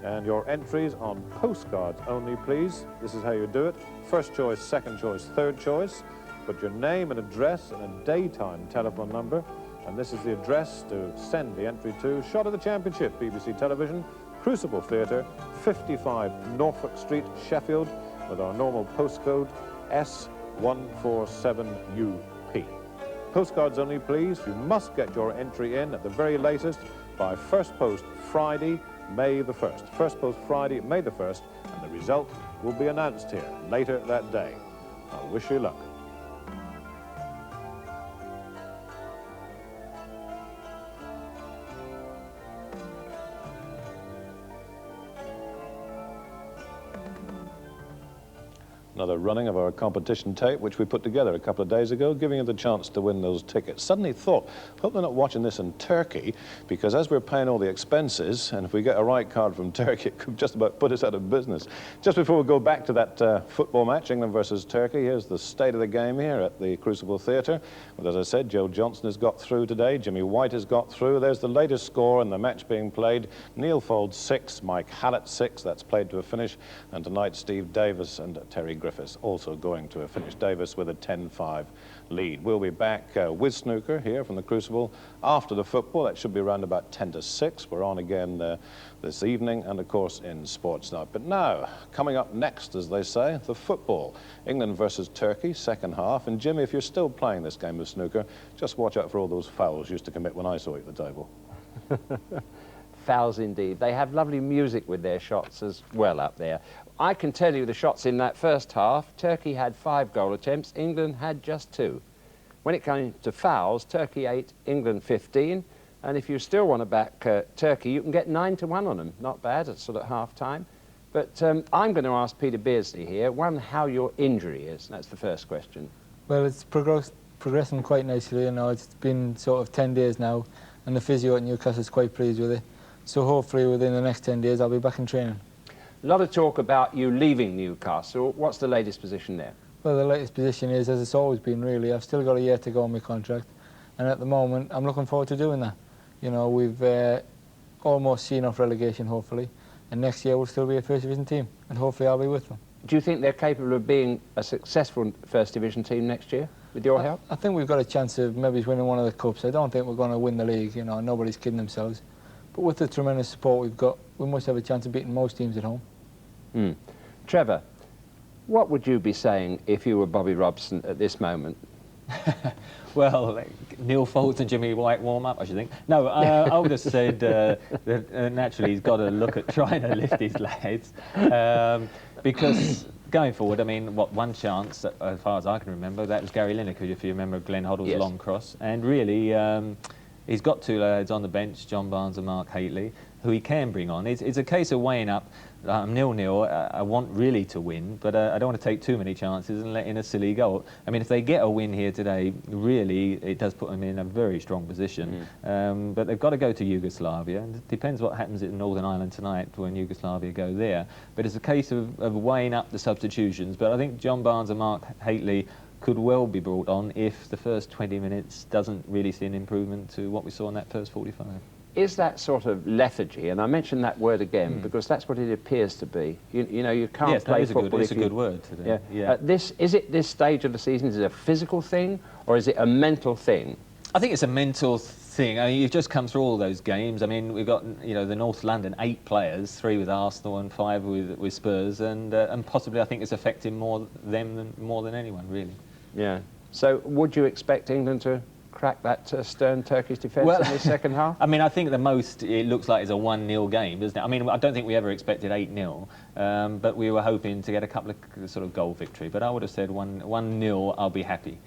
And your entries on postcards only, please. This is how you do it. First choice, second choice, third choice. Put your name and address and a daytime telephone number. And this is the address to send the entry to. Shot of the Championship, BBC Television, Crucible Theatre, 55 Norfolk Street, Sheffield, with our normal postcode, S147UP. Postcards only, please. You must get your entry in at the very latest by first post Friday, May the 1st. First post Friday, May the 1st, and the result will be announced here later that day. I wish you luck. Another running of our competition tape, which we put together a couple of days ago, giving you the chance to win those tickets. Suddenly thought, hope they're not watching this in Turkey, because as we're paying all the expenses, and if we get a right card from Turkey, it could just about put us out of business. Just before we go back to that football match, England versus Turkey, here's the state of the game here at the Crucible Theatre. Well, as I said, Joe Johnson has got through today, Jimmy White has got through. There's the latest score in the match being played. Neil Fold 6, Mike Hallett 6, that's played to a finish. And tonight, Steve Davis and Terry Griffiths also going to a finish. Davis with a 10-5 lead. We'll be back with snooker here from the Crucible after the football. That should be around about 10 to 6. We're on again this evening and, of course, in Sports Night. But now, coming up next, as they say, the football. England versus Turkey, second half. And, Jimmy, if you're still playing this game of snooker, just watch out for all those fouls you used to commit when I saw you at the table. Fouls indeed. They have lovely music with their shots as well up there. I can tell you the shots in that first half. Turkey had 5 goal attempts, England had just 2. When it came to fouls, Turkey 8, England 15. And if you still want to back Turkey, you can get 9 to 1 on them. Not bad at sort of half-time. But I'm going to ask Peter Beardsley here, one, how your injury is. That's the first question. Well, it's progressing quite nicely. You know, it's been sort of 10 days now, and the physio at Newcastle is quite pleased with it. So hopefully within the next 10 days I'll be back in training. A lot of talk about you leaving Newcastle. What's the latest position there? Well, the latest position is, as it's always been really, I've still got a year to go on my contract, and at the moment I'm looking forward to doing that. You know, we've almost seen off relegation, hopefully, and next year we'll still be a First Division team, and hopefully I'll be with them. Do you think they're capable of being a successful First Division team next year, with your help? I think we've got a chance of maybe winning one of the cups. I don't think we're going to win the league, you know, nobody's kidding themselves. But with the tremendous support we've got, we must have a chance of beating most teams at home. Trevor, what would you be saying if you were Bobby Robson at this moment? Well, Neil Fold and Jimmy White warm up, I should think. No, I would have said that naturally he's got to look at trying to lift his lads, because going forward, I mean, what, one chance, as far as I can remember, that was Gary Lineker, if you remember Glenn Hoddle's long cross, and really he's got 2 lads on the bench, John Barnes and Mark Haitley, who he can bring on. It's a case of weighing up. 0-0, I want really to win, but I don't want to take too many chances and let in a silly goal. I mean, if they get a win here today, really, it does put them in a very strong position. But they've got to go to Yugoslavia, and it depends what happens in Northern Ireland tonight when Yugoslavia go there. But it's a case of weighing up the substitutions. But I think John Barnes and Mark Haitley could well be brought on if the first 20 minutes doesn't really see an improvement to what we saw in that first 45. Is that sort of lethargy, and I mention that word again because that's what it appears to be. You know, you can't play football. It's a good word today. Is it this stage of the season? Is it a physical thing or is it a mental thing? I think it's a mental thing. I mean, you've just come through all those games. I mean, we've got, you know, the North London 8 players, 3 with Arsenal and 5 with Spurs, and possibly I think it's affecting more than anyone really. Yeah. So would you expect England to crack that stern Turkish defence in the second half? I mean, I think the most it looks like is a 1-0 game, doesn't it? I mean, I don't think we ever expected 8-0, but we were hoping to get a couple of sort of goal victory. But I would have said 1-0, I'll be happy.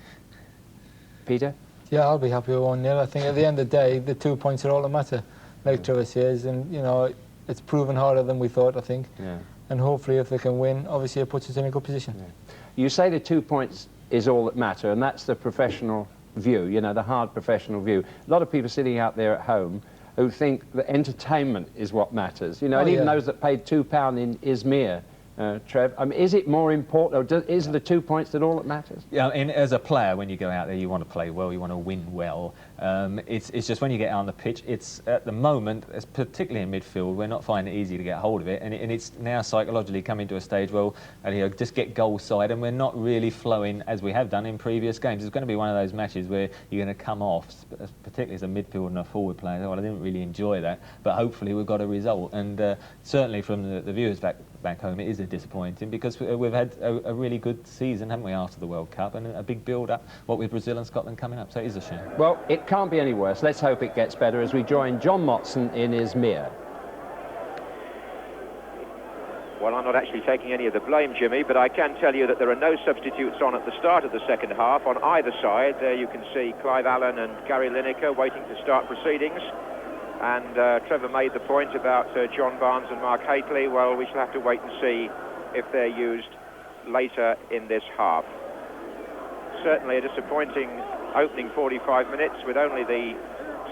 Peter? Yeah, I'll be happy with 1-0. I think at the end of the day, the 2 points are all that matter, like Trevor says, and, you know, it's proven harder than we thought, I think. Yeah. And hopefully if they can win, obviously it puts us in a good position. Yeah. You say the 2 points is all that matter, and that's the professional view, you know, the hard professional view. A lot of people sitting out there at home who think that entertainment is what matters, you know, and even those that paid £2 in Izmir, Trev, I mean, is it more important, or is the 2 points that all that matters? Yeah, and as a player, when you go out there, you want to play well, you want to win well, It's just when you get out on the pitch, it's at the moment, particularly in midfield, we're not finding it easy to get hold of it, and it's now psychologically coming to a stage where we'll just get goal side, and we're not really flowing as we have done in previous games. It's going to be one of those matches where you're going to come off, particularly as a midfield and a forward player. Well, I didn't really enjoy that, but hopefully we've got a result, and certainly from the viewers back home, it is disappointing because we've had a really good season, haven't we, after the World Cup, and a big build-up, what with Brazil and Scotland coming up, so it is a shame. Well, it can't be any worse. Let's hope it gets better as we join John Motson in Izmir. Well, I'm not actually taking any of the blame, Jimmy, but I can tell you that there are no substitutes on at the start of the second half on either side. There you can see Clive Allen and Gary Lineker waiting to start proceedings. And Trevor made the point about John Barnes and Mark Hateley. Well, we shall have to wait and see if they're used later in this half. Certainly a disappointing opening 45 minutes with only the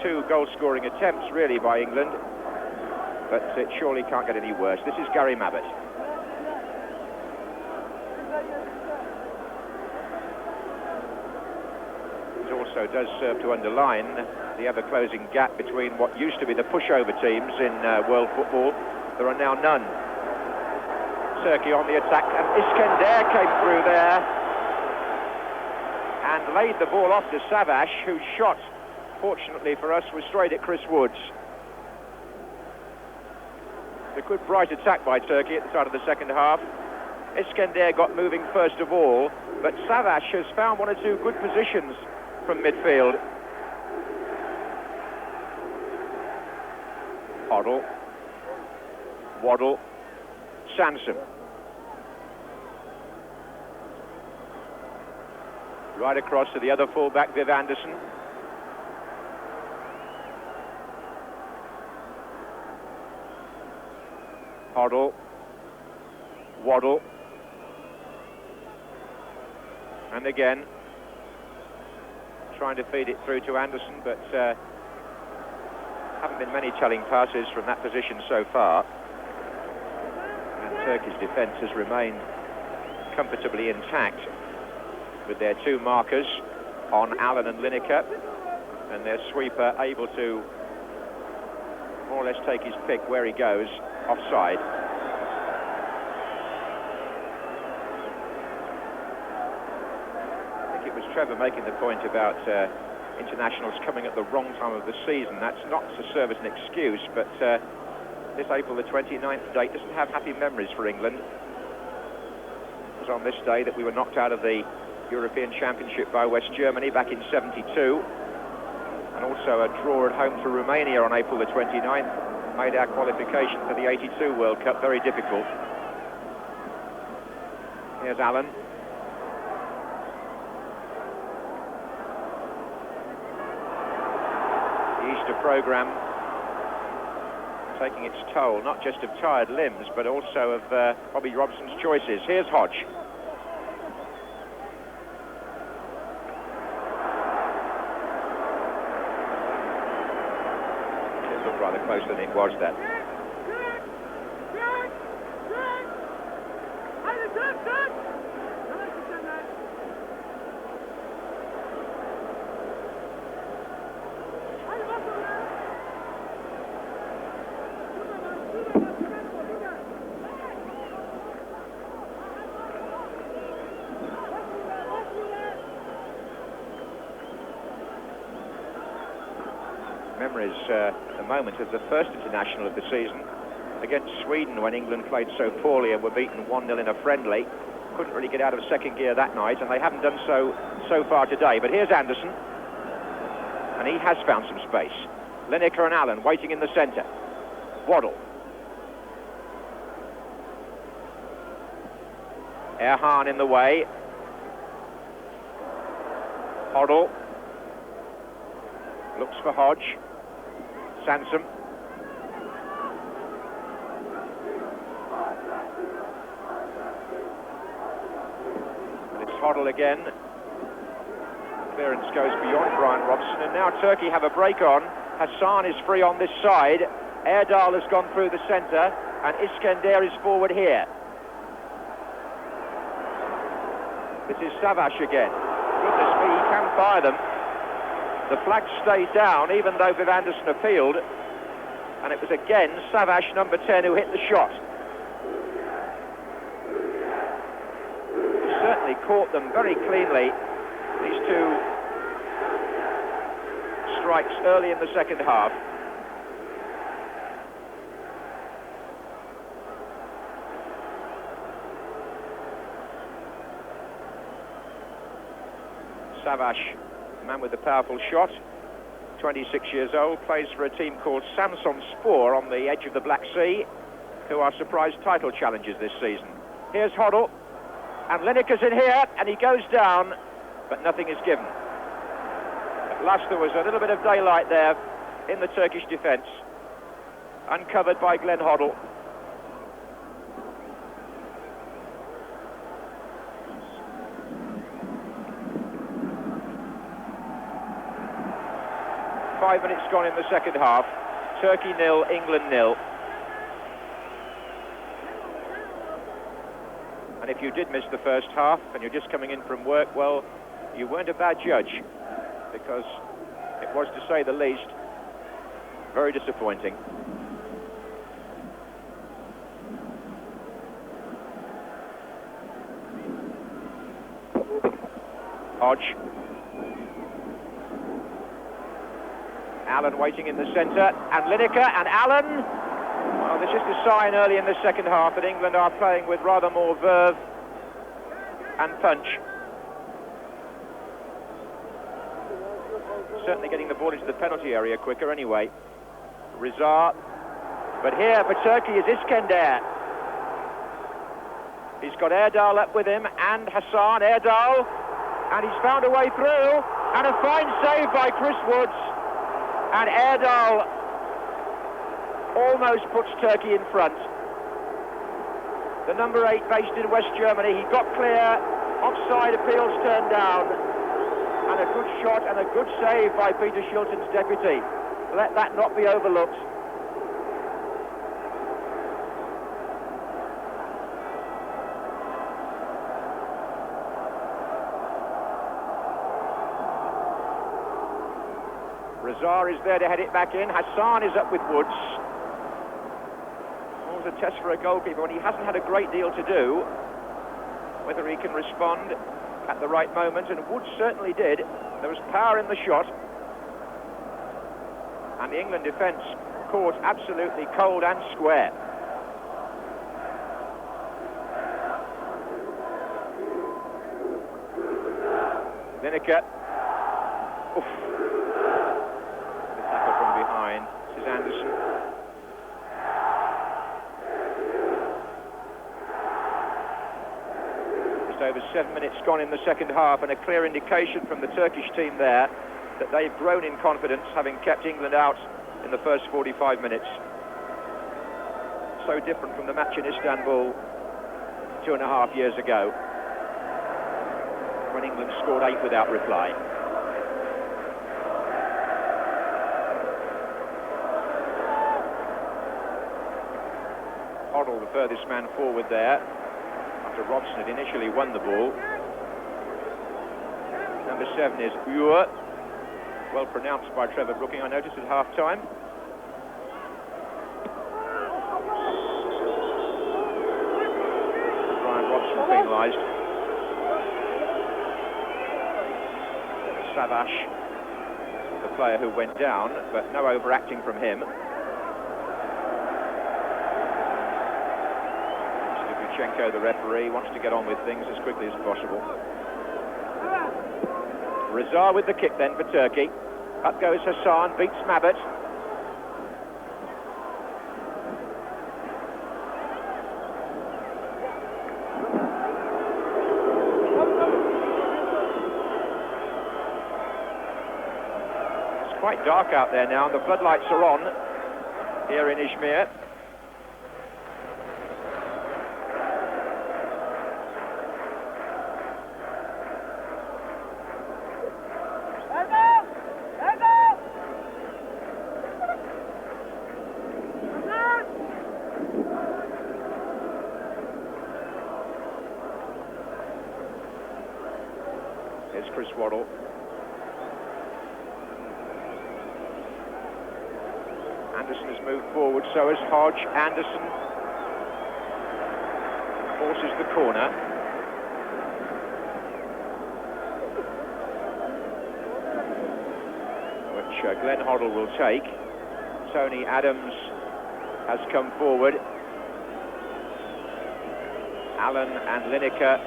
2 goal-scoring attempts, really, by England. But it surely can't get any worse. This is Gary Mabbott. It also does serve to underline the ever-closing gap between what used to be the pushover teams in world football. There are now none. Turkey on the attack, and Iskender came through there and laid the ball off to Savaş, whose shot, fortunately for us, was straight at Chris Woods. A good bright attack by Turkey at the start of the second half. Iskender got moving first of all, but Savaş has found 1 or 2 good positions from midfield. Hoddle, Waddle, Sansom. Right across to the other fullback, Viv Anderson. Hoddle, Waddle, and again trying to feed it through to Anderson, but haven't been many telling passes from that position so far. And Turkey's defence has remained comfortably intact with their 2 markers on Allen and Lineker, and their sweeper able to more or less take his pick where he goes, offside. I think it was Trevor making the point about internationals coming at the wrong time of the season. That's not to serve as an excuse, but this April the 29th date doesn't have happy memories for England. It was on this day that we were knocked out of the European Championship by West Germany back in '72, and also a draw at home to Romania on April the 29th made our qualification for the '82 World Cup very difficult. Here's Allen. The Easter programme taking its toll, not just of tired limbs, but also of Bobby Robson's choices. Here's Hodge. Rather closer than it was then. Memories at the moment of the first international of the season against Sweden, when England played so poorly and were beaten 1-0 in a friendly. Couldn't really get out of second gear that night, and they haven't done so far today. But here's Anderson, and he has found some space. Lineker and Allen waiting in the centre. Waddle. Erhan in the way. Hoddle. Looks for Hodge. Sansom. And it's Hoddle again. Clearance goes beyond Brian Robson, and now Turkey have a break on. Hassan is free on this side. Erdal has gone through the centre, and Iskender is forward here. This is Savaş again. Goodness me, he can fire them. The flag stayed down, even though Viv Anderson appealed. And it was again Savage, number 10, who hit the shot. He certainly caught them very cleanly, these two strikes early in the second half. Savage, man with the powerful shot, 26 years old, plays for a team called Samson Spor on the edge of the Black Sea, who are surprise title challengers this season. Here's Hoddle, and Lineker's in here, and he goes down, but nothing is given. At last there was a little bit of daylight there in the Turkish defence, uncovered by Glenn Hoddle. Five minutes gone in the second half. Turkey 0, England 0. And if you did miss the first half and you're just coming in from work, well, you weren't a bad judge, because it was, to say the least, very disappointing. Hodge. Allen waiting in the centre, and Lineker and Allen. Well, there's just a sign early in the second half that England are playing with rather more verve and punch. Certainly getting the ball into the penalty area quicker anyway. Rizar. But here for Turkey is Iskender. He's got Erdal up with him, and Hassan. Erdal, and he's found a way through, and a fine save by Chris Woods. And Erdal almost puts Turkey in front. The number 8 based in West Germany, he got clear, offside appeals turned down, and a good shot and a good save by Peter Shilton's deputy. Let that not be overlooked. Rizar is there to head it back in. Hassan is up with Woods. Always a test for a goalkeeper, and he hasn't had a great deal to do. Whether he can respond at the right moment, and Woods certainly did. There was power in the shot. And the England defence caught absolutely cold and square. Lineker. Oof. This is Anderson. Just over 7 minutes gone in the second half, and a clear indication from the Turkish team there that they've grown in confidence, having kept England out in the first 45 minutes. So different from the match in Istanbul 2.5 years ago, when England scored 8 without reply. Hoddle, the furthest man forward there, after Robson had initially won the ball. Number 7 is Ure, well pronounced by Trevor Brooking, I noticed at half-time. Brian Robson penalised. Savage, the player who went down, but no overacting from him. Shevchenko, the referee, wants to get on with things as quickly as possible. Rizar with the kick then for Turkey. Up goes Hassan, beats Mabit. It's quite dark out there now, and the floodlights are on here in Izmir. Anderson has moved forward, so has Hodge. Anderson forces the corner. Which Glenn Hoddle will take. Tony Adams has come forward. Allen and Lineker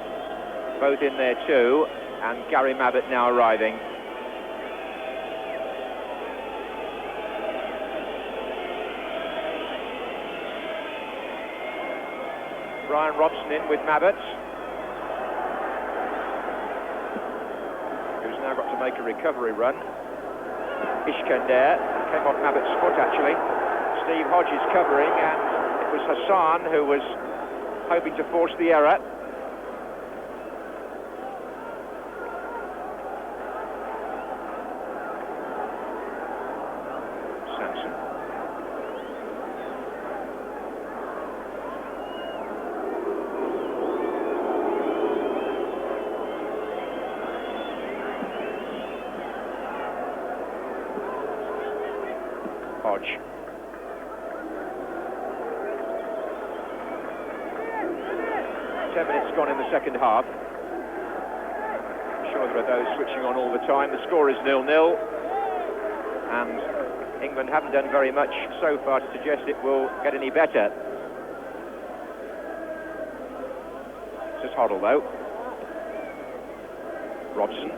both in there too, and Gary Mabbutt now arriving. Brian Robson in with Mabbutt, who's now got to make a recovery run. Iskender came off Mabbutt's foot actually. Steve Hodge is covering, and it was Hassan who was hoping to force the error. Sanson. Hodge. 10 minutes gone in the second half. I'm sure there are those switching on all the time. The score is 0-0, and England haven't done very much so far to suggest it will get any better. This is Hoddle though. Robson.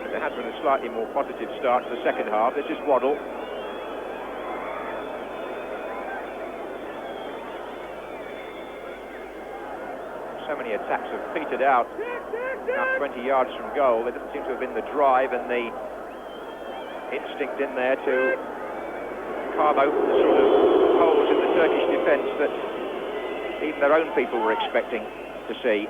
There has been a slightly more positive start to the second half. This is Waddle. So many attacks have petered out now 20 yards from goal. There doesn't seem to have been the drive and the instinct in there to carve open the sort of holes in the Turkish defence that even their own people were expecting to see.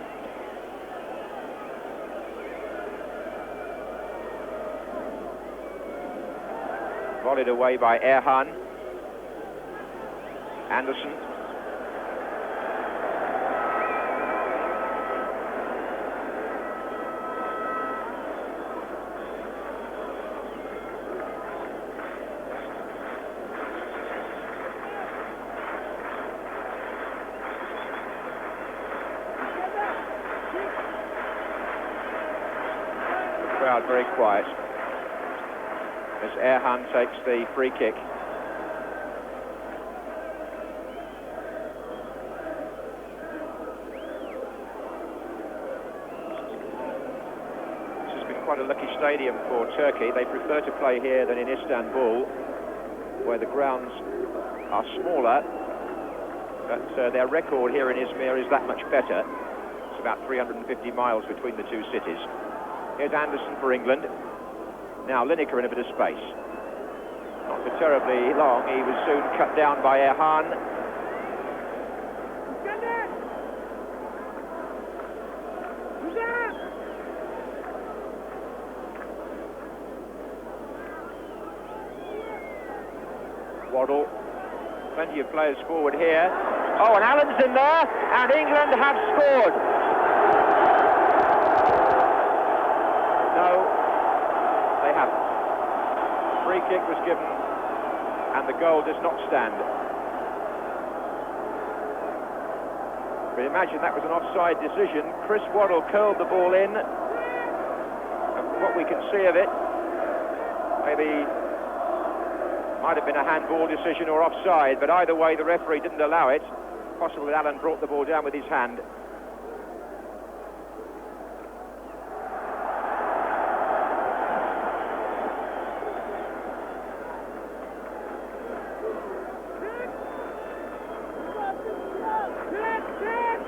Volleyed away by Erhan. Anderson. Crowd very quiet as Erhan takes the free kick. This has been quite a lucky stadium for Turkey. They prefer to play here than in Istanbul, where the grounds are smaller, but their record here in Izmir is that much better. It's about 350 miles between the two cities. Here's Anderson for England. Now Lineker in a bit of space. Not for terribly long. He was soon cut down by Erhan. Waddle. Plenty of players forward here. Oh, and Allen's in there, and England have scored. Free kick was given, and the goal does not stand. But imagine that was an offside decision. Chris Waddle curled the ball in, and from what we can see of it, maybe might have been a handball decision or offside, but either way the referee didn't allow it. Possible that Allen brought the ball down with his hand.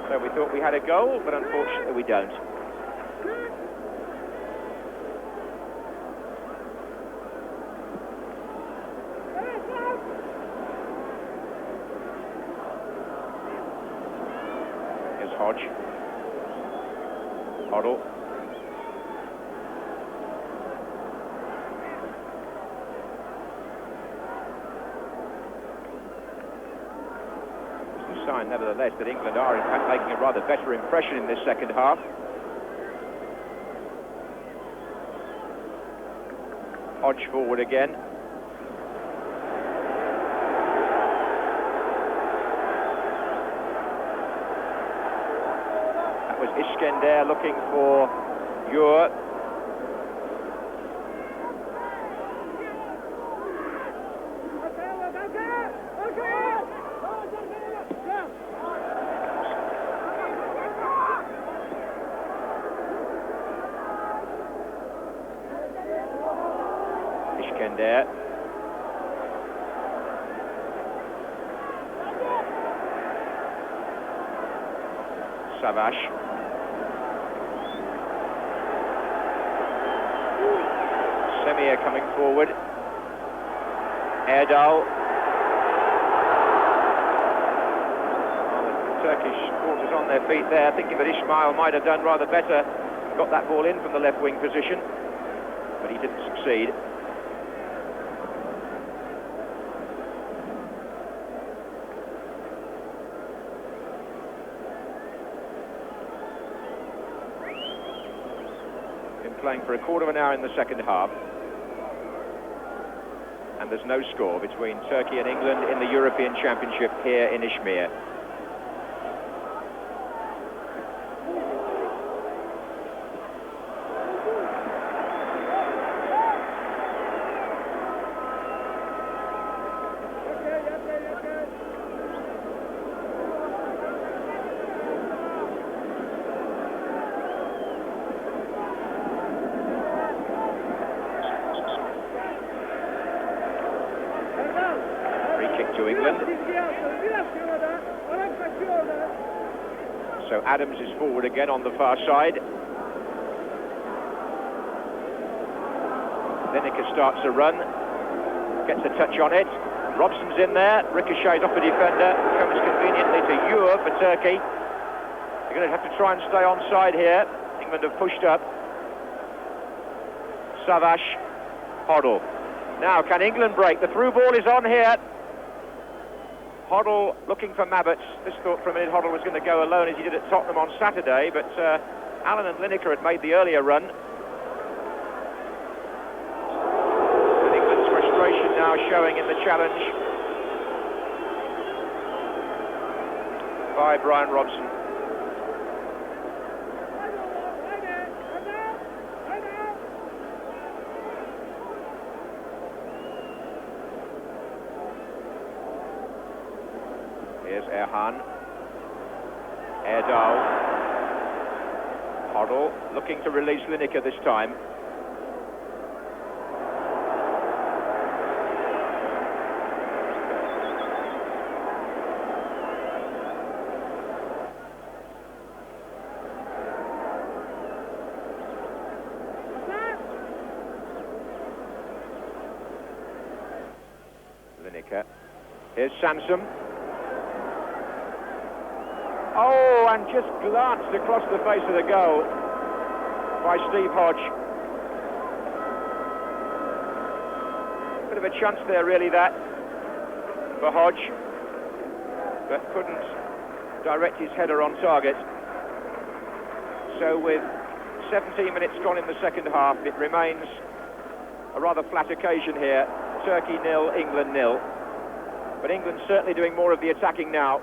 So we thought we had a goal, but unfortunately we don't. Here's Hodge. Hoddle. Sign, nevertheless, that England are in fact making a rather better impression in this second half. Hodge forward again. Iskender looking for Ure. Iskender. Savaş. Semir coming forward. Erdal. The Turkish supporters on their feet there, thinking that Ismail might have done rather better. Got that ball in from the left wing position, but he didn't succeed. Playing for a quarter of an hour in the second half, and there's no score between Turkey and England in the European Championship here in Izmir. To England. So Adams is forward again on the far side. Lineker starts a run, gets a touch on it. Robson's in there, ricochets off the defender, comes conveniently to Ure for Turkey. They're going to have to try and stay onside here. England have pushed up. Savaş, Hoddle. Now, can England break? The through ball is on here. Hoddle looking for Mabbutt. This thought for a minute Hoddle was going to go alone as he did at Tottenham on Saturday, but Allen and Lineker had made the earlier run. And England's frustration now showing in the challenge by Brian Robson. Here's Erhan. Erdal. Hoddle looking to release Lineker this time. Lineker. Here's Sansom. Oh, and just glanced across the face of the goal by Steve Hodge. Bit of a chance there, really, that, for Hodge, but couldn't direct his header on target. So with 17 minutes gone in the second half, it remains a rather flat occasion here. Turkey 0, England 0. But England certainly doing more of the attacking now.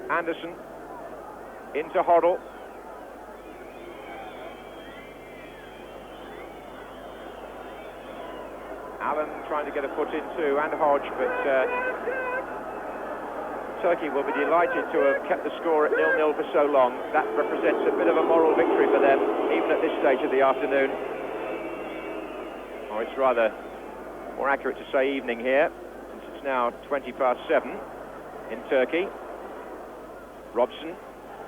Anderson into Hoddle. Allen trying to get a foot in too, and Hodge, but Turkey will be delighted to have kept the score at 0-0 for so long. That represents a bit of a moral victory for them, even at this stage of the afternoon. Or it's rather more accurate to say evening here, since it's now 7:20 in Turkey. Robson,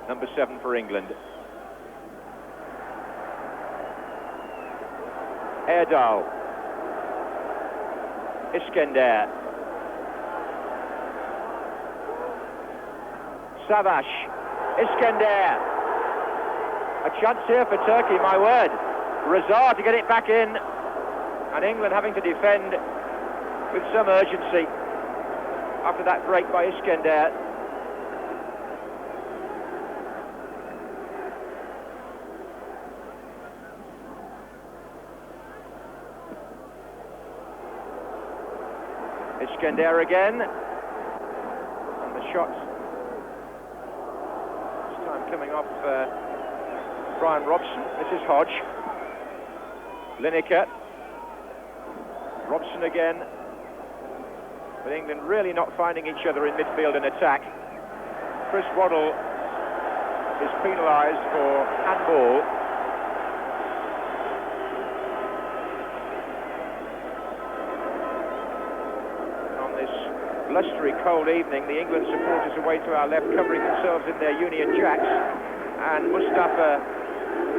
number 7 for England. Erdal. Iskender. Savaş. Iskender. A chance here for Turkey, my word. Razar to get it back in. And England having to defend with some urgency after that break by Iskender. Iskender again, and the shot coming off Brian Robson. This is Hodge. Lineker. Robson again. But England really not finding each other in midfield and attack. Chris Waddle is penalised for handball. On this blustery, cold evening, the England supporters away to our left, covering themselves in their Union Jacks. And Mustafa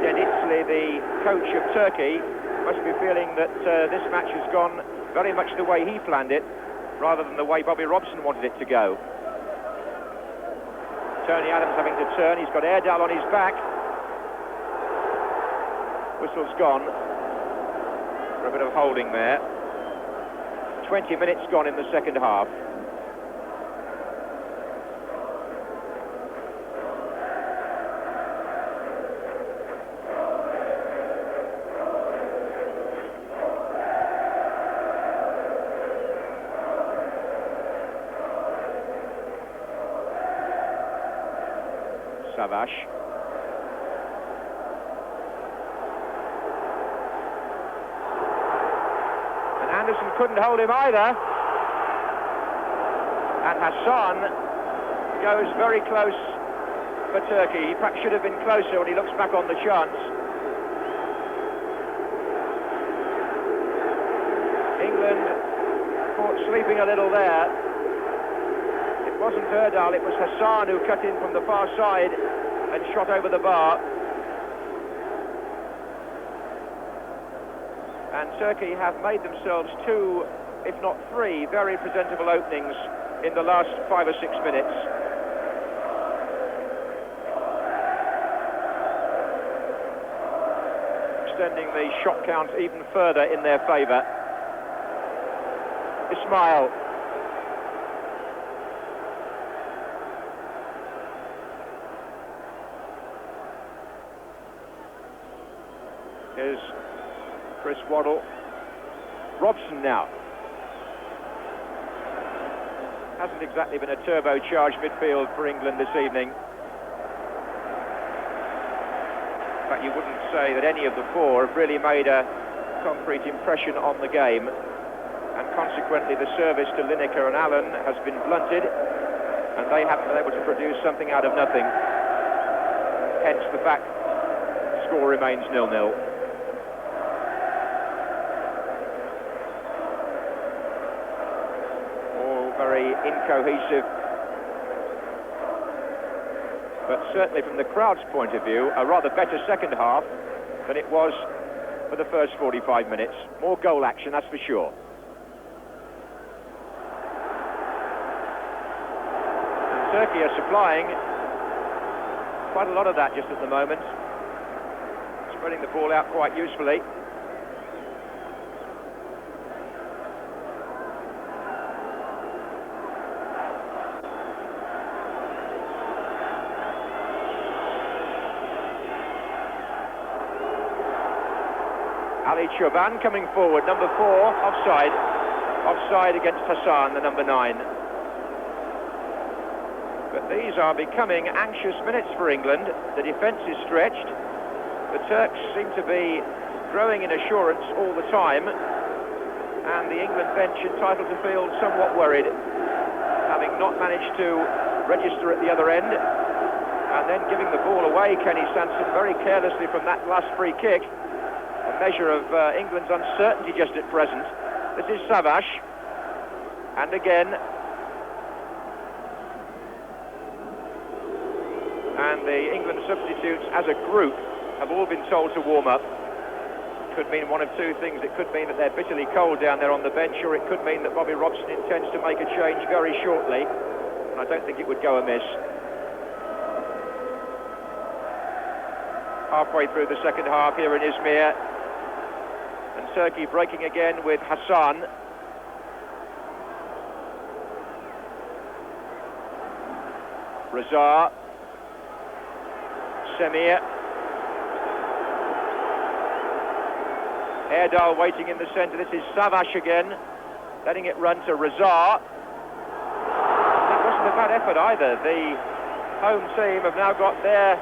Denizli, the coach of Turkey, must be feeling that this match has gone very much the way he planned it, rather than the way Bobby Robson wanted it to go. Tony Adams having to turn. He's got Airdale on his back. Whistle's gone for a bit of holding there. 20 minutes gone in the second half. Savaş. And Anderson couldn't hold him either. And Hassan goes very close for Turkey. He perhaps should have been closer when he looks back on the chance. England caught sleeping a little there. It wasn't Erdal, it was Hassan who cut in from the far side and shot over the bar. And Turkey have made themselves 2, if not 3, very presentable openings in the last 5 or 6 minutes. Extending the shot count even further in their favour. Ismail. Here's Chris Waddle. Robson now. Hasn't exactly been a turbocharged midfield for England this evening. In fact, you wouldn't say that any of the 4 have really made a concrete impression on the game. And consequently, the service to Lineker and Allen has been blunted, and they haven't been able to produce something out of nothing. Hence the fact the score remains 0-0. Very incohesive, but certainly from the crowd's point of view, a rather better second half than it was for the first 45 minutes. More goal action, that's for sure. And Turkey are supplying quite a lot of that just at the moment, spreading the ball out quite usefully. Ali Choban coming forward, number 4, offside. Offside against Hassan, the number 9. But these are becoming anxious minutes for England. The defence is stretched. The Turks seem to be growing in assurance all the time. And the England bench entitled to feel somewhat worried, having not managed to register at the other end. And then giving the ball away, Kenny Sansom, very carelessly from that last free kick. A measure of England's uncertainty just at present. This is Savaş. And again. And the England substitutes as a group have all been told to warm up. Could mean one of 2 things. It could mean that they're bitterly cold down there on the bench, or it could mean that Bobby Robson intends to make a change very shortly. And I don't think it would go amiss. Halfway through the second half here in Izmir. And Turkey breaking again with Hassan. Razar. Semir. Erdal waiting in the centre. This is Savaş again. Letting it run to Razar. It wasn't a bad effort either. The home team have now got their